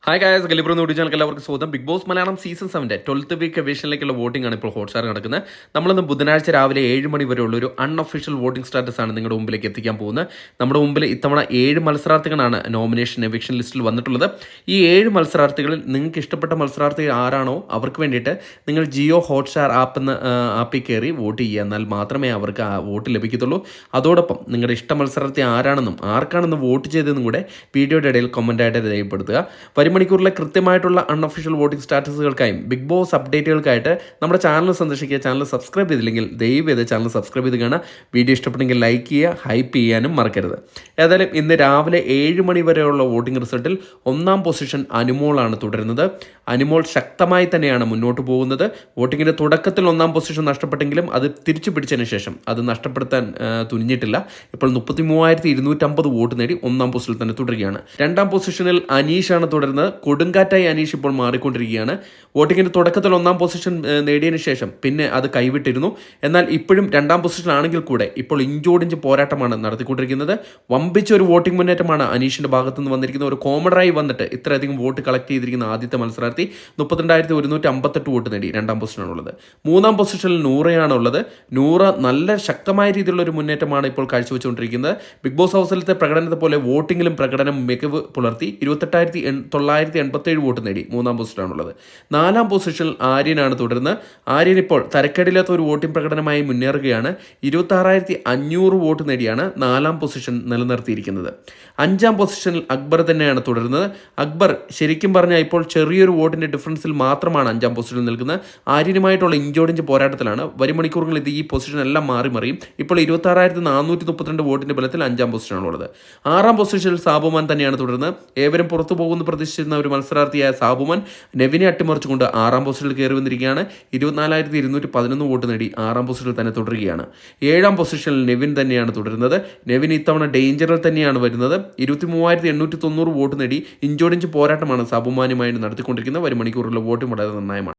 Hi guys, ഗലിബ്രോ ന്യൂഡി channel എല്ലാവർക്കും സ്വാഗതം. Bigg Boss Malayalam season 7 12th week എവിഷനിലേക്കുള്ള വോട്ടിംഗ് ആണ് ഇപ്പോൾ ഹോട്ട്സ്റ്റാർ നടക്കുന്നത്. നമ്മളിന്ന് ബുധനാഴ്ച രാവിലെ 7 മണി വരെയുള്ള ഒരു അൺഒഫീഷ്യൽ വോട്ടിംഗ് സ്റ്റാറ്റസ് ആണ് നിങ്ങളുടെ മുമ്പിലേക്ക് എത്തിക്കാൻ പോകുന്നത്. നമ്മുടെ മുമ്പിൽ ഇത്തവണ 7 മത്സരാർത്ഥികളാണ് നോമിനേഷൻ എവിക്ഷൻ ലിസ്റ്റിൽ വന്നിട്ടുള്ളത്. ഈ 7 മത്സരാർത്ഥികളിൽ നിങ്ങൾക്ക് ഇഷ്ടപ്പെട്ട മത്സരാർത്ഥി ആരാണോ അവർക്ക് വേണ്ടിയിട്ട് നിങ്ങൾ ജിയോ ഹോട്ട്സ്റ്റാർ ആപ്പിൽ കയറി വോട്ട് ചെയ്യുക. എന്നാൽ മാത്രമേ അവർക്ക് ആ വോട്ട് ലഭിക്കത്തുള്ളൂ. അതോടൊപ്പം നിങ്ങളുടെ ഇഷ്ട മത്സരാർത്ഥി ആരാണെന്നും ആർക്കാണെന്ന് വോട്ട് ചെയ്തതെന്നും കൂടെ വീഡിയോയുടെ ഇടയിൽ കമൻറ്റായിട്ട് രേഖപ്പെടുത്തുക. മണിക്കൂറിലെ കൃത്യമായിട്ടുള്ള അൺഒഫീഷ്യൽ വോട്ടിംഗ് സ്റ്റാറ്റസുകൾക്കായും ബിഗ് ബോസ് അപ്ഡേറ്റുകൾക്കായിട്ട് നമ്മുടെ ചാനൽ സന്ദർശിക്കുക. ചാനൽ സബ്സ്ക്രൈബ് ചെയ്തില്ലെങ്കിൽ ദയവേത് ചാനൽ സബ്സ്ക്രൈബ് ചെയ്ത് കാണുക. വീഡിയോ ഇഷ്ടപ്പെട്ടെങ്കിൽ ലൈക്ക് ചെയ്യുക, ഹൈപ്പ് ചെയ്യാനും മറക്കരുത്. ഏതായാലും ഇന്ന് രാവിലെ 7 മണി വരെയുള്ള വോട്ടിംഗ് റിസൾട്ടിൽ 1ാം പൊസിഷൻ അനുമോളാണ് തുടരുന്നത്. അനുമോൾ ശക്തമായി തന്നെയാണ് മുന്നോട്ട് പോകുന്നത്. വോട്ടിങ്ങിൻ്റെ തുടക്കത്തിൽ 1ാം പൊസിഷൻ നഷ്ടപ്പെട്ടെങ്കിലും അത് തിരിച്ചു പിടിച്ചതിന് ശേഷം അത് നഷ്ടപ്പെടുത്താൻ തുനിഞ്ഞിട്ടില്ല. ഇപ്പോൾ 33,250 വോട്ട് നേടി 1ാം പൊസിഷനിൽ തന്നെ തുടരുകയാണ്. 2ാം പൊസിഷനിൽ അനീഷാണ് തുടരുന്നത്. കൊടുങ്കാറ്റായി അനീഷ് ഇപ്പോൾ മാറിക്കൊണ്ടിരിക്കുകയാണ്. വോട്ടിങ്ങിൻ്റെ തുടക്കത്തിൽ 1ാം പൊസിഷൻ നേടിയതിനു ശേഷം പിന്നെ അത് കൈവിട്ടിരുന്നു. എന്നാൽ ഇപ്പോഴും 2ാം പൊസിഷനാണെങ്കിൽ കൂടെ ഇപ്പോൾ ഇഞ്ചോടിഞ്ച് പോരാട്ടമാണ് നടത്തിക്കൊണ്ടിരിക്കുന്നത്. വമ്പിച്ച ഒരു വോട്ടിംഗ് മുന്നേറ്റമാണ് അനീഷിൻ്റെ ഭാഗത്തു നിന്ന് വന്നിരിക്കുന്നത്. ഒരു കോമഡറായി വന്നിട്ട് ഇത്രയധികം വോട്ട് കളക്ട് ചെയ്തിരിക്കുന്ന ആദ്യത്തെ മത്സരാർത്ഥി 32,158 വോട്ട് നേടി 2ാം പൊസിഷനാണുള്ളത്. 3ാം പൊസിഷനിൽ നൂറയാണുള്ളത്. നൂറ നല്ല ശക്തമായ രീതിയിലുള്ള ഒരു മുന്നേറ്റമാണ് ഇപ്പോൾ കാഴ്ചവെച്ചുകൊണ്ടിരിക്കുന്നത്. ബിഗ് ബോസ് ഹൗസിലത്തെ പ്രകടനത്തെ പോലെ വോട്ടിങ്ങിലും പ്രകടനം മികവ് പുലർത്തി 28,987 വോട്ട് നേടി 3ാം പൊസിഷനാണുള്ളത്. 4ാം പൊസിഷനിൽ ആര്യനാണ് തുടരുന്നത്. ആര്യൻ ഇപ്പോൾ തരക്കേടില്ലാത്ത ഒരു വോട്ടിംഗ് പ്രകടനമായി മുന്നേറുകയാണ്. 26,500 വോട്ട് നേടിയാണ് 4ാം പൊസിഷൻ നിലനിർത്തിയിരിക്കുന്നത്. 5ാം പൊസിഷനിൽ അക്ബർ തന്നെയാണ് തുടരുന്നത്. അക്ബർ ശരിക്കും പറഞ്ഞാൽ ഇപ്പോൾ ചെറിയൊരു വോട്ടിൻ്റെ ഡിഫറൻസിൽ മാത്രമാണ് 5ാം പൊസിഷനിൽ നിൽക്കുന്നത്. ആര്യനുമായിട്ടുള്ള ഇഞ്ചോടിഞ്ച് പോരാട്ടത്തിലാണ്. വരും മണിക്കൂറുകളിൽ ഇത് ഈ പൊസിഷൻ എല്ലാം മാറി മറിയും. ഇപ്പോൾ 26,432 വോട്ടിൻ്റെ ബലത്തിൽ 5ാം പൊസിഷനാണുള്ളത്. 6ാം പൊസിഷനിൽ സാബുമാൻ തന്നെയാണ് തുടരുന്നത്. ഏവരും പുറത്തു പോകുന്ന പ്രതീക്ഷിച്ചിരുന്ന ഒരു മത്സരാർത്ഥിയായ സാബുമാൻ നെവിനെ അട്ടിമറിച്ചുകൊണ്ട് 6ാം പൊസിഷനിൽ കയറി വന്നിരിക്കുകയാണ്. 24,211 വോട്ട് നേടി 6ാം പൊസിഷനിൽ തന്നെ തുടരുകയാണ്. 7ാം പൊസിഷനിൽ നെവിൻ തന്നെയാണ് തുടരുന്നത്. നെവിൻ ഇത്തവണ ഡേഞ്ചറിൽ തന്നെയാണ് വരുന്നത്. 23,890 വോട്ട് നേടി ഇഞ്ചോടിഞ്ച് പോരാട്ടമാണ് സാബുമാനുമായി നടത്തിക്കൊണ്ടിരിക്കുന്നത്. വരും മണിക്കൂറിലെ വോട്ടും വളരെ നിർണായകമാണ്.